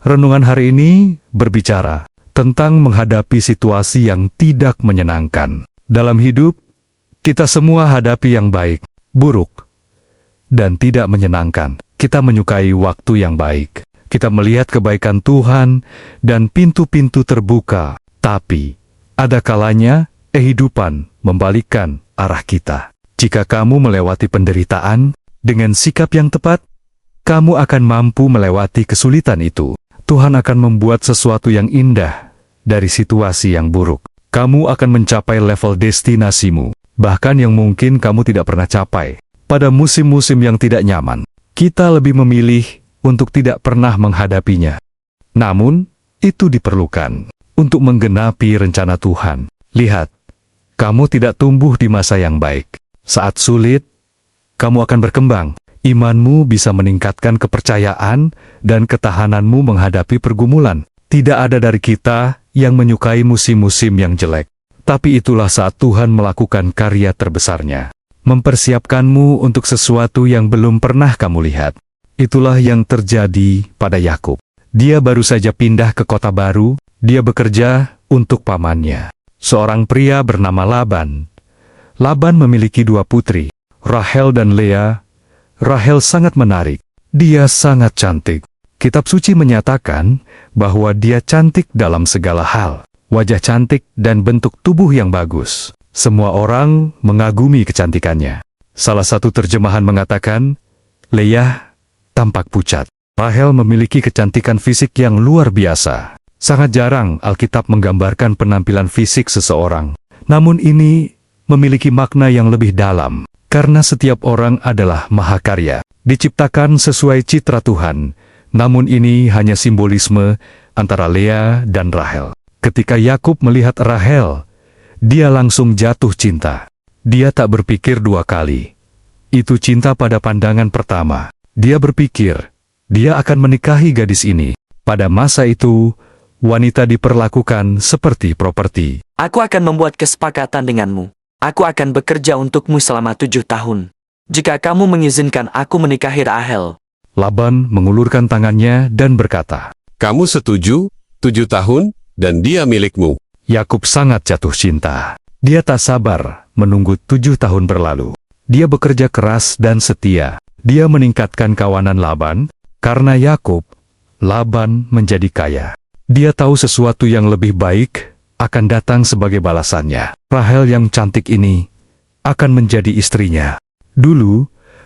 Renungan hari ini berbicara tentang menghadapi situasi yang tidak menyenangkan. Dalam hidup, kita semua hadapi yang baik, buruk, dan tidak menyenangkan. Kita menyukai waktu yang baik. Kita melihat kebaikan Tuhan dan pintu-pintu terbuka. Tapi, ada kalanya kehidupan membalikkan arah kita. Jika kamu melewati penderitaan dengan sikap yang tepat, kamu akan mampu melewati kesulitan itu. Tuhan akan membuat sesuatu yang indah dari situasi yang buruk. Kamu akan mencapai level destinasimu, bahkan yang mungkin kamu tidak pernah capai. Pada musim-musim yang tidak nyaman, kita lebih memilih untuk tidak pernah menghadapinya. Namun, itu diperlukan untuk menggenapi rencana Tuhan. Lihat, kamu tidak tumbuh di masa yang baik. Saat sulit, kamu akan berkembang. Imanmu bisa meningkatkan kepercayaan dan ketahananmu menghadapi pergumulan. Tidak ada dari kita yang menyukai musim-musim yang jelek. Tapi itulah saat Tuhan melakukan karya terbesarnya. Mempersiapkanmu untuk sesuatu yang belum pernah kamu lihat. Itulah yang terjadi pada Yakub. Dia baru saja pindah ke kota baru, dia bekerja untuk pamannya, seorang pria bernama Laban. Laban memiliki dua putri, Rahel dan Lea. Rahel sangat menarik. Dia sangat cantik. Kitab suci menyatakan bahwa dia cantik dalam segala hal. Wajah cantik dan bentuk tubuh yang bagus. Semua orang mengagumi kecantikannya. Salah satu terjemahan mengatakan, Lea tampak pucat. Rahel memiliki kecantikan fisik yang luar biasa. Sangat jarang Alkitab menggambarkan penampilan fisik seseorang. Namun ini memiliki makna yang lebih dalam. Karena setiap orang adalah mahakarya, diciptakan sesuai citra Tuhan. Namun ini hanya simbolisme antara Lea dan Rahel. Ketika Yakub melihat Rahel, dia langsung jatuh cinta. Dia tak berpikir dua kali. Itu cinta pada pandangan pertama. Dia berpikir, dia akan menikahi gadis ini. Pada masa itu, wanita diperlakukan seperti properti. Aku akan membuat kesepakatan denganmu. Aku akan bekerja untukmu selama 7 tahun. Jika kamu mengizinkan aku menikahi Rahel. Laban mengulurkan tangannya dan berkata, Kamu setuju, 7 tahun, dan dia milikmu. Yakub sangat jatuh cinta. Dia tak sabar menunggu 7 tahun berlalu. Dia bekerja keras dan setia. Dia meningkatkan kawanan Laban. Karena Yakub, Laban menjadi kaya. Dia tahu sesuatu yang lebih baik akan datang sebagai balasannya. Rahel yang cantik ini akan menjadi istrinya. Dulu,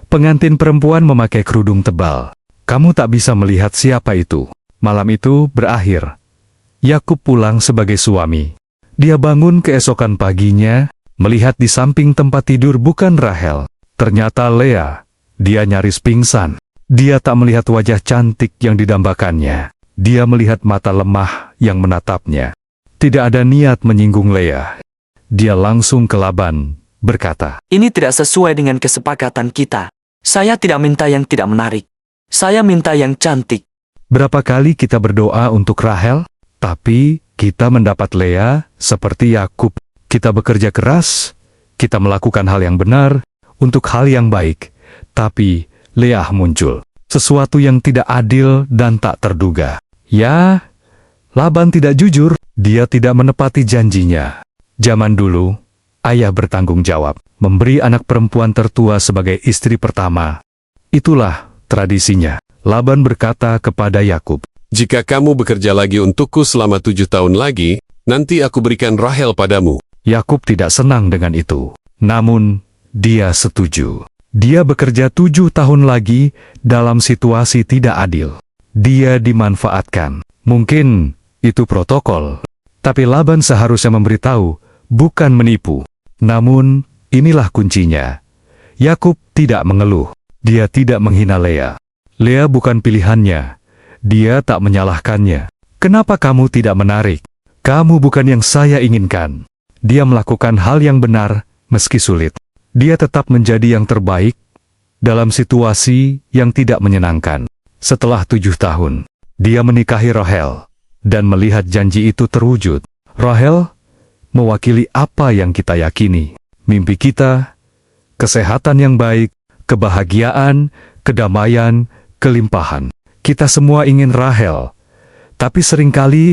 pengantin perempuan memakai kerudung tebal. Kamu tak bisa melihat siapa itu. Malam itu berakhir. Yakub pulang sebagai suami. Dia bangun keesokan paginya, melihat di samping tempat tidur bukan Rahel. Ternyata Lea. Dia nyaris pingsan. Dia tak melihat wajah cantik yang didambakannya. Dia melihat mata lemah yang menatapnya. Tidak ada niat menyinggung Lea. Dia langsung ke Laban, berkata, Ini tidak sesuai dengan kesepakatan kita. Saya tidak minta yang tidak menarik. Saya minta yang cantik. Berapa kali kita berdoa untuk Rahel, tapi kita mendapat Lea seperti Yakub. Kita bekerja keras, kita melakukan hal yang benar, untuk hal yang baik. Tapi Lea muncul. Sesuatu yang tidak adil dan tak terduga. Ya, Laban tidak jujur. Dia tidak menepati janjinya. Zaman dulu, ayah bertanggung jawab, memberi anak perempuan tertua sebagai istri pertama. Itulah tradisinya. Laban berkata kepada Yakub, Jika kamu bekerja lagi untukku selama 7 tahun lagi, nanti aku berikan Rahel padamu. Yakub tidak senang dengan itu. Namun, dia setuju. Dia bekerja 7 tahun lagi dalam situasi tidak adil. Dia dimanfaatkan. Mungkin itu protokol. Tapi Laban seharusnya memberitahu, bukan menipu. Namun, inilah kuncinya. Yakub tidak mengeluh. Dia tidak menghina Lea. Lea bukan pilihannya. Dia tak menyalahkannya. Kenapa kamu tidak menarik? Kamu bukan yang saya inginkan. Dia melakukan hal yang benar, meski sulit. Dia tetap menjadi yang terbaik dalam situasi yang tidak menyenangkan. Setelah 7 tahun, dia menikahi Rahel. Dan melihat janji itu terwujud. Rahel mewakili apa yang kita yakini. Mimpi kita, kesehatan yang baik, kebahagiaan, kedamaian, kelimpahan. Kita semua ingin Rahel Tapi seringkali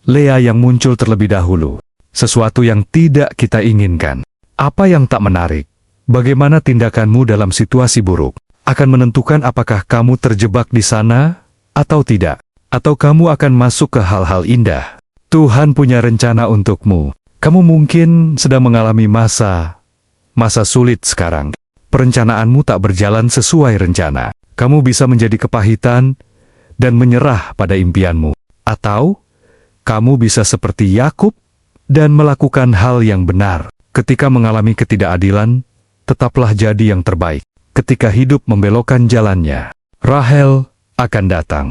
Lea yang muncul terlebih dahulu. Sesuatu yang tidak kita inginkan. Apa yang tak menarik? Bagaimana tindakanmu dalam situasi buruk? Akan menentukan apakah kamu terjebak di sana atau tidak. Atau kamu akan masuk ke hal-hal indah. Tuhan punya rencana untukmu. Kamu mungkin sedang mengalami masa sulit sekarang. Perencanaanmu tak berjalan sesuai rencana. Kamu bisa menjadi kepahitan dan menyerah pada impianmu. Atau kamu bisa seperti Yakub dan melakukan hal yang benar. Ketika mengalami ketidakadilan, tetaplah jadi yang terbaik. Ketika hidup membelokkan jalannya, Rahel akan datang.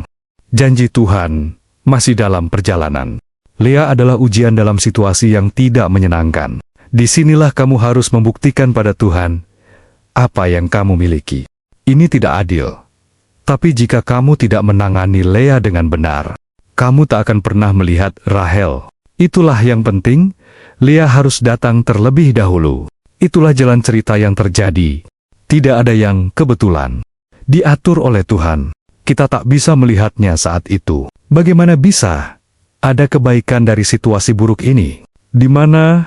Janji Tuhan masih dalam perjalanan. Lea adalah ujian dalam situasi yang tidak menyenangkan. Disinilah kamu harus membuktikan pada Tuhan apa yang kamu miliki. Ini tidak adil. Tapi jika kamu tidak menangani Lea dengan benar, kamu tak akan pernah melihat Rahel. Itulah yang penting, Lea harus datang terlebih dahulu. Itulah jalan cerita yang terjadi. Tidak ada yang kebetulan. Diatur oleh Tuhan. Kita tak bisa melihatnya saat itu. Bagaimana bisa ada kebaikan dari situasi buruk ini? Di mana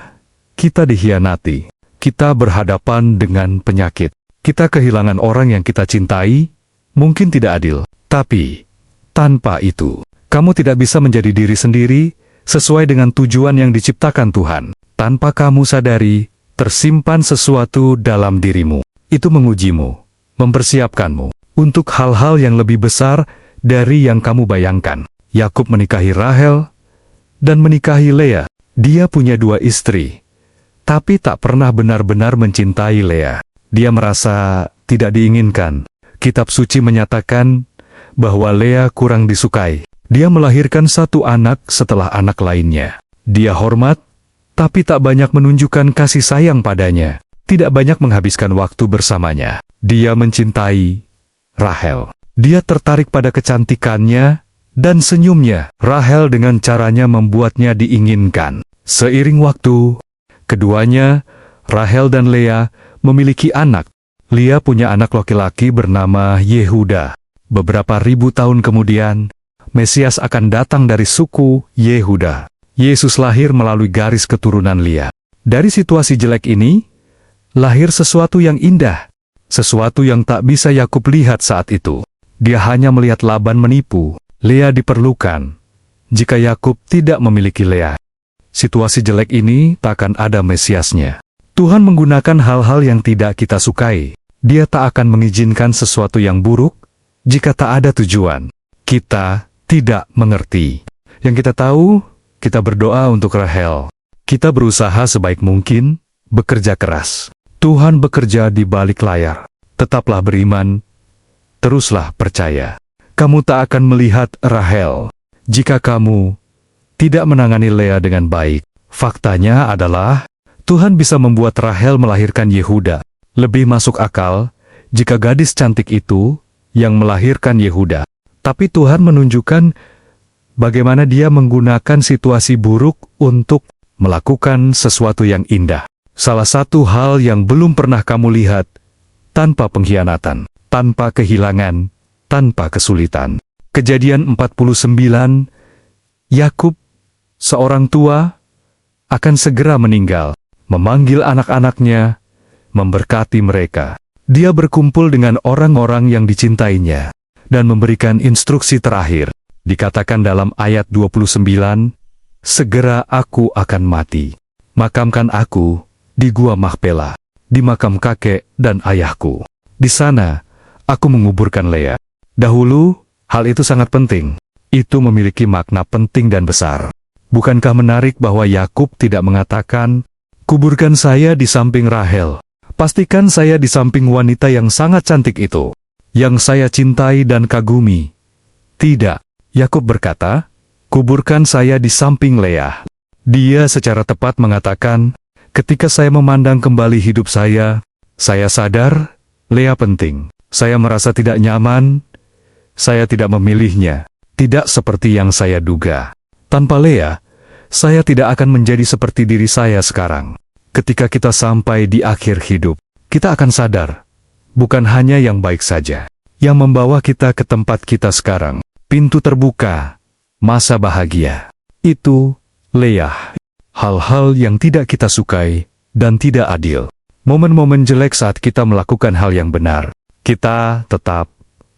kita dikhianati. Kita berhadapan dengan penyakit. Kita kehilangan orang yang kita cintai. Mungkin tidak adil. Tapi tanpa itu, kamu tidak bisa menjadi diri sendiri sesuai dengan tujuan yang diciptakan Tuhan. Tanpa kamu sadari, tersimpan sesuatu dalam dirimu. Itu mengujimu, mempersiapkanmu untuk hal-hal yang lebih besar dari yang kamu bayangkan. Yakub menikahi Rahel dan menikahi Lea. Dia punya 2 istri, tapi tak pernah benar-benar mencintai Lea. Dia merasa tidak diinginkan. Kitab suci menyatakan bahwa Lea kurang disukai. Dia melahirkan 1 anak setelah anak lainnya. Dia hormat, tapi tak banyak menunjukkan kasih sayang padanya. Tidak banyak menghabiskan waktu bersamanya. Dia mencintai Rahel. Dia tertarik pada kecantikannya dan senyumnya. Rahel dengan caranya membuatnya diinginkan. Seiring waktu, keduanya, Rahel dan Lea, memiliki anak. Lea punya anak laki-laki bernama Yehuda. Beberapa ribu tahun kemudian, Mesias akan datang dari suku Yehuda. Yesus lahir melalui garis keturunan Lea. Dari situasi jelek ini, lahir sesuatu yang indah. Sesuatu yang tak bisa Yakub lihat saat itu. Dia hanya melihat Laban menipu. Lea diperlukan. Jika Yakub tidak memiliki Lea, situasi jelek ini tak akan ada Mesiasnya. Tuhan menggunakan hal-hal yang tidak kita sukai. Dia tak akan mengizinkan sesuatu yang buruk jika tak ada tujuan. Kita tidak mengerti. Yang kita tahu, kita berdoa untuk Rahel. Kita berusaha sebaik mungkin, bekerja keras. Tuhan bekerja di balik layar. Tetaplah beriman, teruslah percaya. Kamu tak akan melihat Rahel jika kamu tidak menangani Lea dengan baik. Faktanya adalah, Tuhan bisa membuat Rahel melahirkan Yehuda. Lebih masuk akal jika gadis cantik itu yang melahirkan Yehuda. Tapi Tuhan menunjukkan bagaimana Dia menggunakan situasi buruk untuk melakukan sesuatu yang indah. Salah satu hal yang belum pernah kamu lihat, tanpa pengkhianatan, tanpa kehilangan, tanpa kesulitan. Kejadian 49, Yakub, seorang tua, akan segera meninggal, memanggil anak-anaknya, memberkati mereka. Dia berkumpul dengan orang-orang yang dicintainya, dan memberikan instruksi terakhir. Dikatakan dalam ayat 29, "Segera aku akan mati. Makamkan aku di Gua Makpela, di makam kakek dan ayahku. Di sana, aku menguburkan Lea." Dahulu, hal itu sangat penting. Itu memiliki makna penting dan besar. Bukankah menarik bahwa Yakub tidak mengatakan, "Kuburkan saya di samping Rahel. Pastikan saya di samping wanita yang sangat cantik itu, yang saya cintai dan kagumi." Tidak, Yakub berkata, "Kuburkan saya di samping Lea." Dia secara tepat mengatakan, ketika saya memandang kembali hidup saya sadar, Lea penting. Saya merasa tidak nyaman, saya tidak memilihnya, tidak seperti yang saya duga. Tanpa Lea, saya tidak akan menjadi seperti diri saya sekarang. Ketika kita sampai di akhir hidup, kita akan sadar, bukan hanya yang baik saja yang membawa kita ke tempat kita sekarang. Pintu terbuka, masa bahagia. Itu, Leah. Hal-hal yang tidak kita sukai dan tidak adil. Momen-momen jelek saat kita melakukan hal yang benar. Kita tetap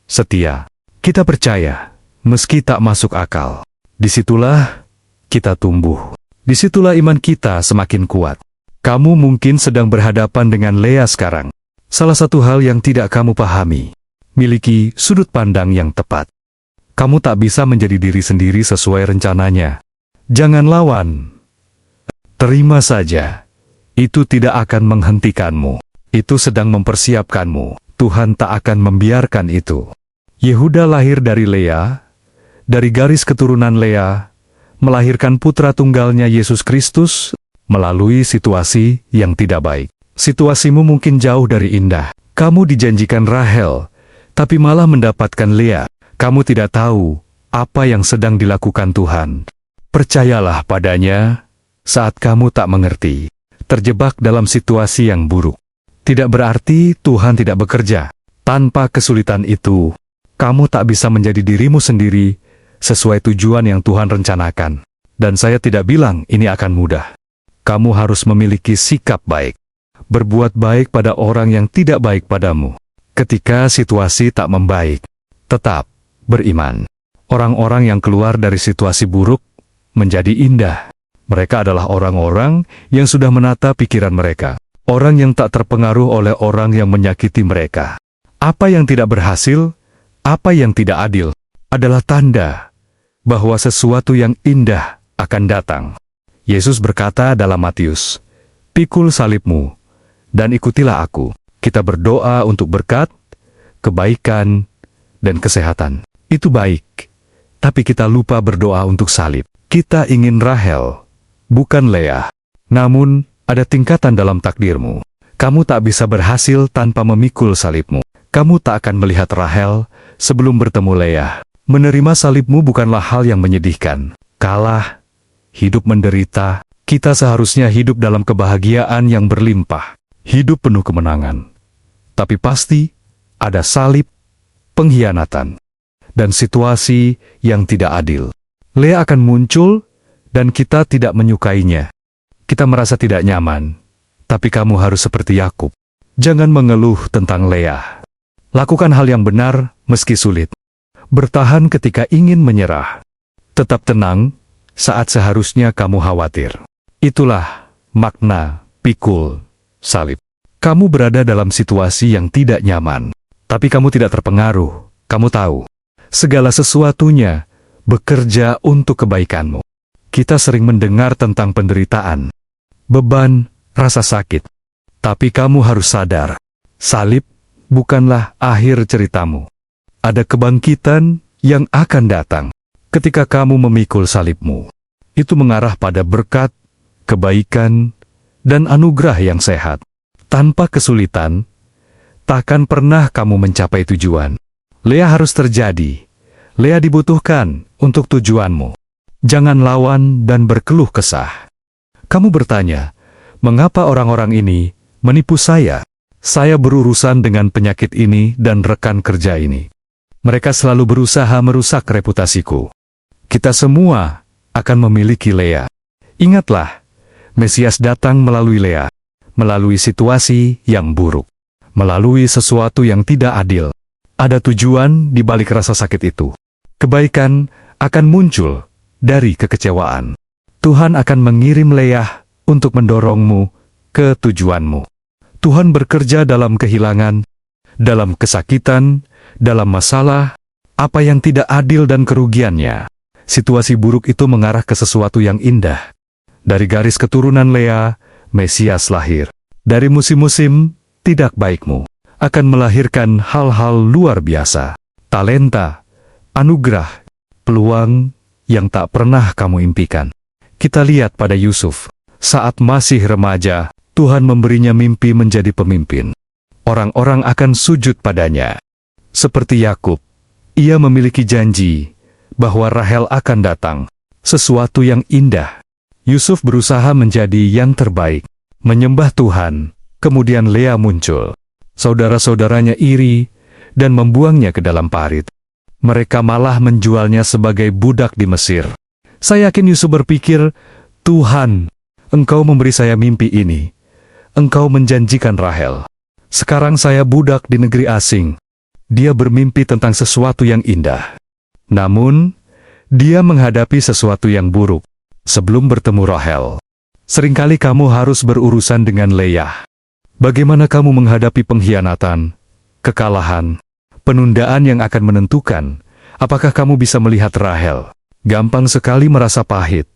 setia. Kita percaya, meski tak masuk akal. Disitulah kita tumbuh. Disitulah iman kita semakin kuat. Kamu mungkin sedang berhadapan dengan Leah sekarang. Salah satu hal yang tidak kamu pahami, miliki sudut pandang yang tepat. Kamu tak bisa menjadi diri sendiri sesuai rencananya. Jangan lawan. Terima saja. Itu tidak akan menghentikanmu. Itu sedang mempersiapkanmu. Tuhan tak akan membiarkan itu. Yehuda lahir dari Leah, dari garis keturunan Leah, melahirkan putra tunggalnya Yesus Kristus, melalui situasi yang tidak baik. Situasimu mungkin jauh dari indah. Kamu dijanjikan Rahel, tapi malah mendapatkan Leah. Kamu tidak tahu apa yang sedang dilakukan Tuhan. Percayalah padanya saat kamu tak mengerti, terjebak dalam situasi yang buruk. Tidak berarti Tuhan tidak bekerja. Tanpa kesulitan itu, kamu tak bisa menjadi dirimu sendiri sesuai tujuan yang Tuhan rencanakan. Dan saya tidak bilang ini akan mudah. Kamu harus memiliki sikap baik. Berbuat baik pada orang yang tidak baik padamu. Ketika situasi tak membaik, tetap beriman. Orang-orang yang keluar dari situasi buruk menjadi indah. Mereka adalah orang-orang yang sudah menata pikiran mereka. Orang yang tak terpengaruh oleh orang yang menyakiti mereka. Apa yang tidak berhasil, apa yang tidak adil, adalah tanda bahwa sesuatu yang indah akan datang. Yesus berkata dalam Matius, "Pikul salibmu, dan ikutilah aku." Kita berdoa untuk berkat, kebaikan, dan kesehatan. Itu baik, tapi kita lupa berdoa untuk salib. Kita ingin Rahel, bukan Leah. Namun, ada tingkatan dalam takdirmu. Kamu tak bisa berhasil tanpa memikul salibmu. Kamu tak akan melihat Rahel sebelum bertemu Leah. Menerima salibmu bukanlah hal yang menyedihkan. Kalah, hidup menderita, kita seharusnya hidup dalam kebahagiaan yang berlimpah. Hidup penuh kemenangan. Tapi pasti ada salib, pengkhianatan, dan situasi yang tidak adil. Leah akan muncul dan kita tidak menyukainya. Kita merasa tidak nyaman, tapi kamu harus seperti Yakub. Jangan mengeluh tentang Leah. Lakukan hal yang benar meski sulit. Bertahan ketika ingin menyerah. Tetap tenang saat seharusnya kamu khawatir. Itulah makna pikul salib. Kamu berada dalam situasi yang tidak nyaman, tapi kamu tidak terpengaruh. Kamu tahu, segala sesuatunya bekerja untuk kebaikanmu. Kita sering mendengar tentang penderitaan, beban, rasa sakit. Tapi kamu harus sadar, salib bukanlah akhir ceritamu. Ada kebangkitan yang akan datang. Ketika kamu memikul salibmu, itu mengarah pada berkat, kebaikan, dan anugerah yang sehat. Tanpa kesulitan, takkan pernah kamu mencapai tujuan. Leah harus terjadi. Leah dibutuhkan untuk tujuanmu. Jangan lawan dan berkeluh kesah. Kamu bertanya, mengapa orang-orang ini menipu saya? Saya berurusan dengan penyakit ini dan rekan kerja ini. Mereka selalu berusaha merusak reputasiku. Kita semua akan memiliki Leah. Ingatlah, Mesias datang melalui Leah, melalui situasi yang buruk, melalui sesuatu yang tidak adil. Ada tujuan di balik rasa sakit itu. Kebaikan akan muncul dari kekecewaan. Tuhan akan mengirim Leah untuk mendorongmu ke tujuanmu. Tuhan bekerja dalam kehilangan, dalam kesakitan, dalam masalah, apa yang tidak adil dan kerugiannya. Situasi buruk itu mengarah ke sesuatu yang indah. Dari garis keturunan Leah, Mesias lahir. Dari musim-musim tidak baikmu, akan melahirkan hal-hal luar biasa. Talenta, anugerah, peluang yang tak pernah kamu impikan. Kita lihat pada Yusuf. Saat masih remaja, Tuhan memberinya mimpi menjadi pemimpin. Orang-orang akan sujud padanya. Seperti Yakub, ia memiliki janji bahwa Rahel akan datang. Sesuatu yang indah. Yusuf berusaha menjadi yang terbaik, menyembah Tuhan. Kemudian Leah muncul. Saudara-saudaranya iri dan membuangnya ke dalam parit. mereka malah menjualnya sebagai budak di Mesir. Saya yakin Yusuf berpikir, Tuhan, Engkau memberi saya mimpi ini. Engkau menjanjikan Rahel. Sekarang saya budak di negeri asing. Dia bermimpi tentang sesuatu yang indah. Namun, dia menghadapi sesuatu yang buruk. Sebelum bertemu Rahel, seringkali kamu harus berurusan dengan Leah. Bagaimana kamu menghadapi pengkhianatan, kekalahan, penundaan yang akan menentukan apakah kamu bisa melihat Rahel? Gampang sekali merasa pahit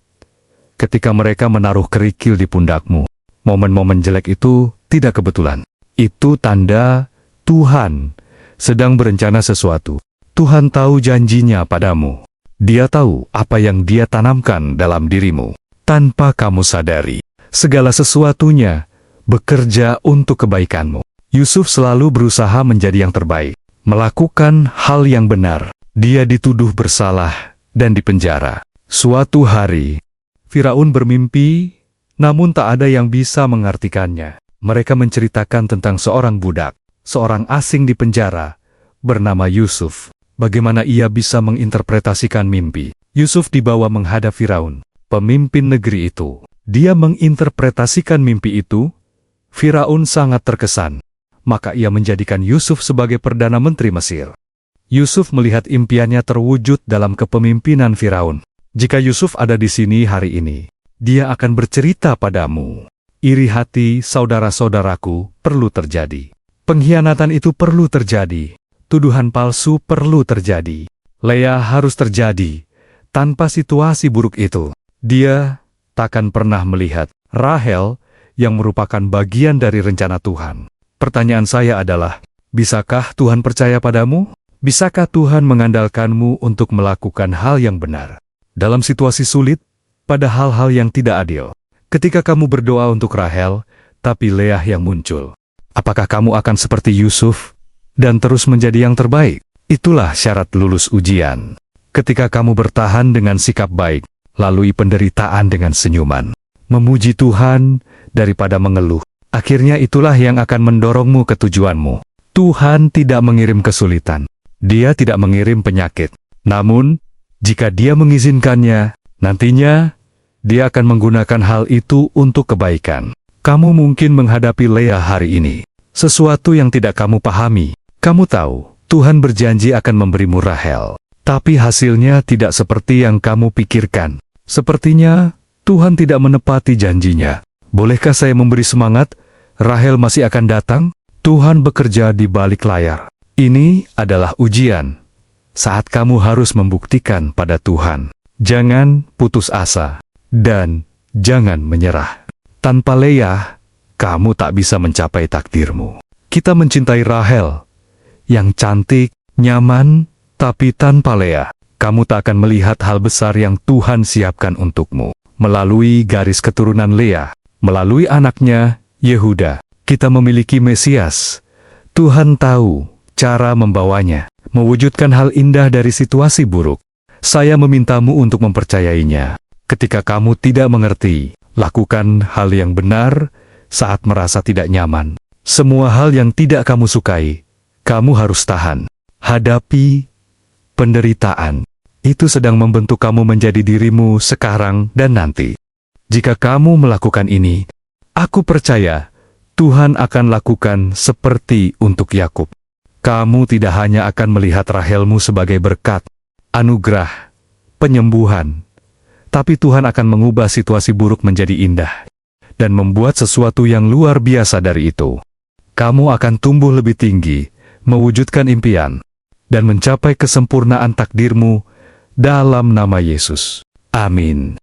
ketika mereka menaruh kerikil di pundakmu. Momen-momen jelek itu tidak kebetulan. Itu tanda Tuhan sedang berencana sesuatu. Tuhan tahu janjinya padamu. Dia tahu apa yang Dia tanamkan dalam dirimu. Tanpa kamu sadari, segala sesuatunya bekerja untuk kebaikanmu. Yusuf selalu berusaha menjadi yang terbaik, melakukan hal yang benar. Dia dituduh bersalah dan dipenjara. Suatu hari, Firaun bermimpi, namun tak ada yang bisa mengartikannya. Mereka menceritakan tentang seorang budak, seorang asing di penjara, bernama Yusuf. Bagaimana ia bisa menginterpretasikan mimpi? Yusuf dibawa menghadap Firaun, pemimpin negeri itu. Dia menginterpretasikan mimpi itu. Firaun sangat terkesan. Maka ia menjadikan Yusuf sebagai Perdana Menteri Mesir. Yusuf melihat impiannya terwujud dalam kepemimpinan Firaun. Jika Yusuf ada di sini hari ini, dia akan bercerita padamu. Iri hati saudara-saudaraku perlu terjadi. Pengkhianatan itu perlu terjadi. Tuduhan palsu perlu terjadi. Leah harus terjadi. Tanpa situasi buruk itu, dia takkan pernah melihat Rahel yang merupakan bagian dari rencana Tuhan. Pertanyaan saya adalah, bisakah Tuhan percaya padamu? Bisakah Tuhan mengandalkanmu untuk melakukan hal yang benar? Dalam situasi sulit, pada hal-hal yang tidak adil. Ketika kamu berdoa untuk Rahel, tapi Leah yang muncul. Apakah kamu akan seperti Yusuf dan terus menjadi yang terbaik? Itulah syarat lulus ujian. Ketika kamu bertahan dengan sikap baik, lalui penderitaan dengan senyuman, memuji Tuhan daripada mengeluh, akhirnya itulah yang akan mendorongmu ke tujuanmu. Tuhan tidak mengirim kesulitan. Dia tidak mengirim penyakit. Namun, jika Dia mengizinkannya, nantinya Dia akan menggunakan hal itu untuk kebaikan. Kamu mungkin menghadapi Leah hari ini. Sesuatu yang tidak kamu pahami. Kamu tahu, Tuhan berjanji akan memberimu Rahel. Tapi hasilnya tidak seperti yang kamu pikirkan. Sepertinya, Tuhan tidak menepati janjinya. Bolehkah saya memberi semangat? Rahel masih akan datang. Tuhan bekerja di balik layar. Ini adalah ujian. Saat kamu harus membuktikan pada Tuhan. Jangan putus asa. Dan jangan menyerah. Tanpa Leah, kamu tak bisa mencapai takdirmu. Kita mencintai Rahel, yang cantik, nyaman, tapi tanpa Leah, kamu tak akan melihat hal besar yang Tuhan siapkan untukmu. Melalui garis keturunan Leah, melalui anaknya, Yehuda, kita memiliki Mesias. Tuhan tahu cara membawanya, mewujudkan hal indah dari situasi buruk. Saya memintamu untuk mempercayainya. Ketika kamu tidak mengerti, lakukan hal yang benar saat merasa tidak nyaman. Semua hal yang tidak kamu sukai, kamu harus tahan. Hadapi penderitaan. Itu sedang membentuk kamu menjadi dirimu sekarang dan nanti. Jika kamu melakukan ini, aku percaya Tuhan akan lakukan seperti untuk Yakub. Kamu tidak hanya akan melihat Rahelmu sebagai berkat, anugerah, penyembuhan, tapi Tuhan akan mengubah situasi buruk menjadi indah dan membuat sesuatu yang luar biasa dari itu. Kamu akan tumbuh lebih tinggi, mewujudkan impian, dan mencapai kesempurnaan takdirmu dalam nama Yesus. Amin.